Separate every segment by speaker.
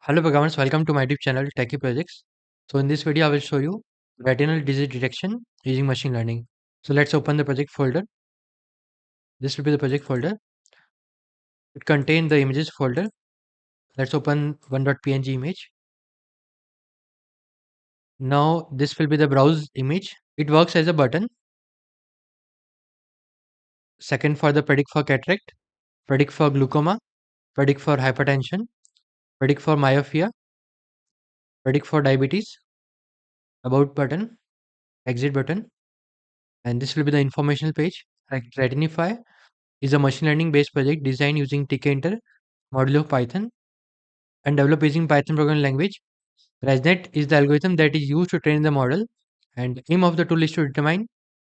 Speaker 1: Hello programmers, welcome to my YouTube channel Techie Projects. So in this video I will show you retinal disease detection using machine learning. So let's open the project folder. This will be the project folder. It contains the images folder. Let's open one.png image. Now this will be the browse image. It works as a button. Second for the predict for cataract, predict for glaucoma, predict for hypertension, predict for myopia, predict for diabetes, about button, exit button, and this will be the informational page. Retinify is a machine learning based project designed using Tkinter module of Python and developed using Python programming language. ResNet is the algorithm that is used to train the model, and aim of the tool is to determine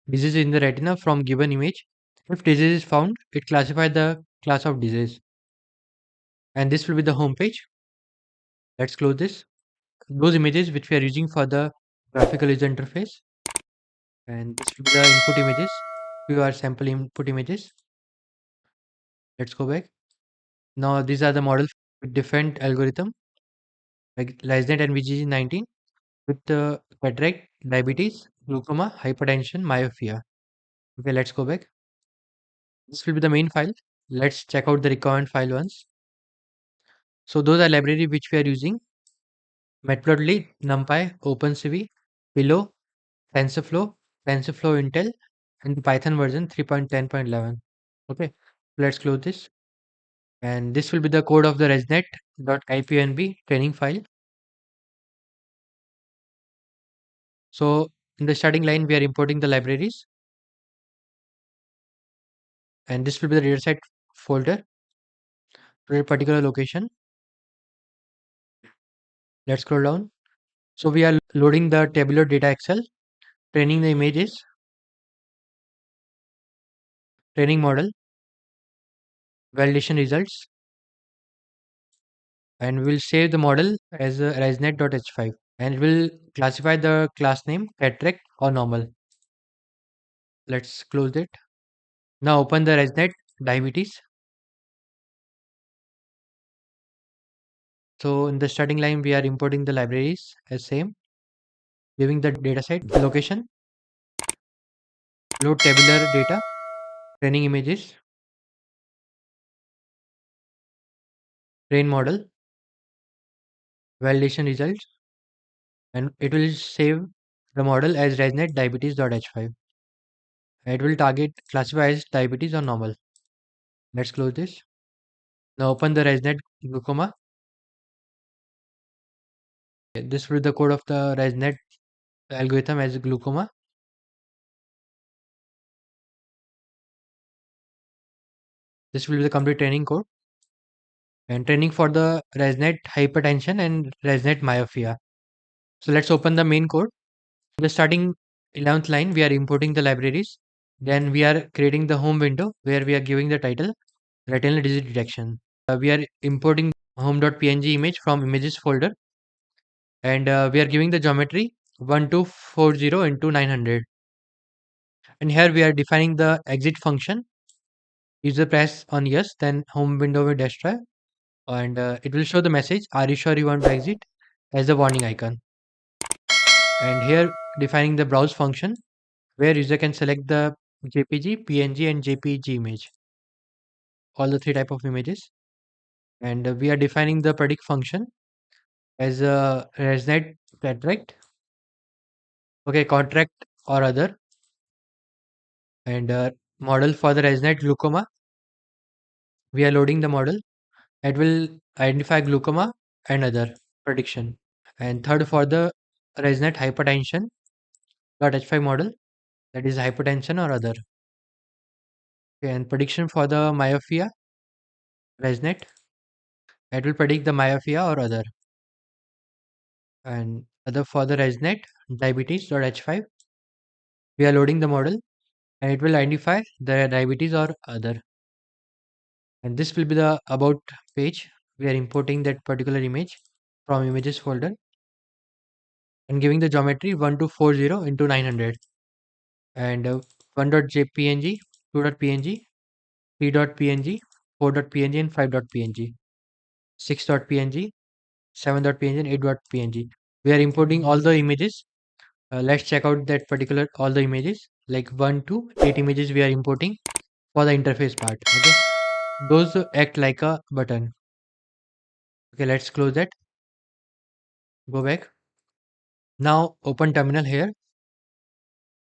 Speaker 1: disease in the retina from given image. If disease is found, it classifies the class of disease. And this will be the home page. Let's close this. Those images which we are using for the graphical user interface, and this will be the input images. Few are sample input images. Let's go back. Now these are the models with different algorithm like ResNet and VGG19 with cataract, diabetes, glaucoma, hypertension, myopia. Okay, let's go back. This will be the main file. Let's check out the requirement file once. So those are library which we are using: Matplotlib, NumPy, OpenCV, Pillow, TensorFlow, TensorFlow Intel, and the Python version 3.10.11. Okay, let's close this. And this will be the code of the ResNet.ipnb training file. So in the starting line, we are importing the libraries, and this will be the dataset folder to a particular location. Let's scroll down. So we are loading the tabular data Excel, training the images, training model, validation results, and we will save the model as a resnet.h5, and it will classify the class name cataract or normal. Let's close it. Now open the ResNet diabetes. So in the starting line, we are importing the libraries as same, giving the dataset location, load tabular data, training images, train model, validation results, and it will save the model as resnet diabetes.h5. It will target classify as diabetes or normal. Let's close this. Now open the ResNet glaucoma. This will be the code of the ResNet algorithm as glaucoma. This will be the complete training code and training for the ResNet hypertension and ResNet myopia. So let's open the main code. The starting 11th line, we are importing the libraries. Then we are creating the home window where we are giving the title retinal disease detection. We are importing home.png image from images folder, and we are giving the geometry 1240 into 900. And here we are defining the exit function. User press on yes, then home window will destroy, and it will show the message, "Are you sure you want to exit?" as the warning icon. And here defining the browse function where user can select the JPG, PNG, and JPG image, all the three type of images. And we are defining the predict function as a ResNet cataract, okay, contract or other, and model for the ResNet glaucoma. We are loading the model. It will identify glaucoma and other prediction. And third for the ResNet hypertension .h5 model, that is hypertension or other. Okay, and prediction for the myopia ResNet, it will predict the myopia or other. And other for the ResNet diabetes.h5, we are loading the model and it will identify the diabetes or other. And this will be the about page. We are importing that particular image from images folder and giving the geometry 1240 into 900, and 1.jpng, 2.png, 3.png, 4.png, and 5.png, 6.png, 7.png and 8.png. We are importing all the images. Let's check out that particular all the images, like 1 to 8 images we are importing for the interface part. Okay, those act like a button. Okay, let's close that. Go back. Now open terminal here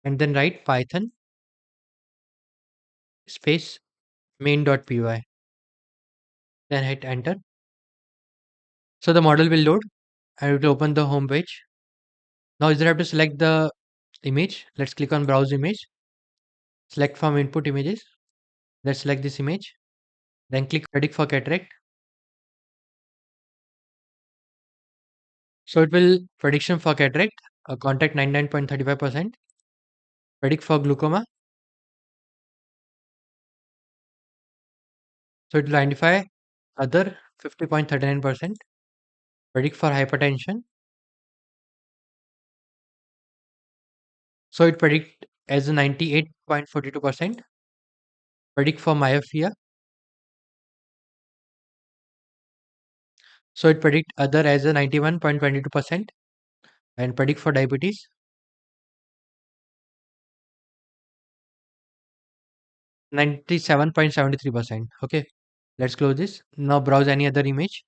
Speaker 1: and then write python space main.py. Then hit enter. So the model will load and it will open the home page. Now you have to select the image. Let's click on browse image. Select from input images. Let's select this image. Then click predict for cataract. So it will prediction for cataract, contact 99.35%. Predict for glaucoma. So it will identify other 50.39%. Predict for hypertension. So it predict as a 98.42%. Predict for myopia. So it predict other as a 91.22%. And predict for diabetes. Ninety-seven point 73%. Okay, let's close this. Now browse any other image.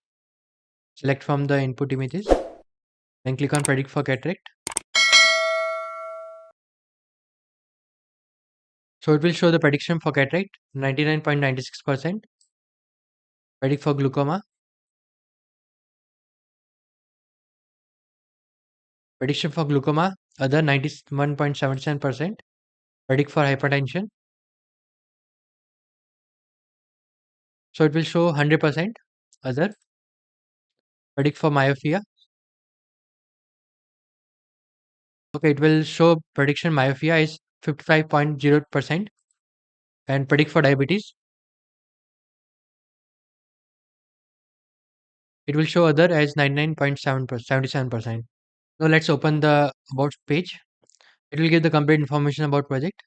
Speaker 1: Select from the input images. Then click on predict for cataract. So it will show the prediction for cataract 99.96%. Predict for glaucoma. Prediction for glaucoma other 91.77%. Predict for hypertension. So it will show 100% other. Predict for myopia. Okay, it will show prediction myopia is 55.0%. And predict for diabetes. It will show other as 99.77%. Now let's open the about page. It will give the complete information about project.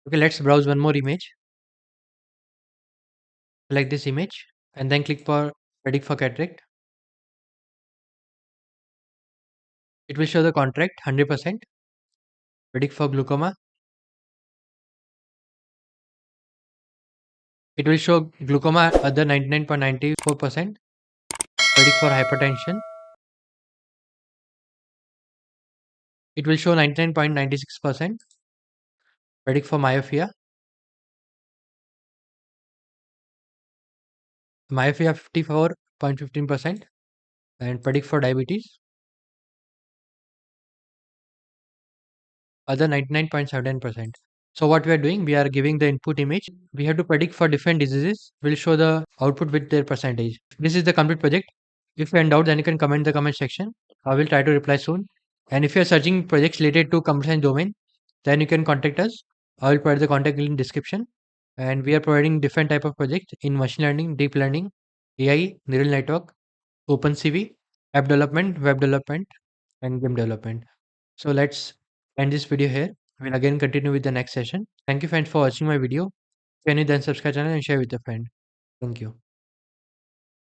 Speaker 1: Okay, let's browse one more image. Select this image and then click for predict for cataract. It will show the contract 100%. Predict for glaucoma. It will show glaucoma other 99.94%. Predict for hypertension. It will show 99.96%. Predict for myopia. Myopia 54.15%. And predict for diabetes. Other 99.79%. So what we are doing, we are giving the input image. We have to predict for different diseases. We'll show the output with their percentage. This is the complete project. If you're in doubt, then you can comment in the comment section. I will try to reply soon. And if you're searching projects related to computer science domain, then you can contact us. I will provide the contact link in description. And we are providing different type of projects in machine learning, deep learning, AI, neural network, OpenCV, app development, web development, and game development. So let's end this video here. We'll again continue with the next session. Thank you friends for watching my video. Can you then subscribe channel and share with a friend. Thank you.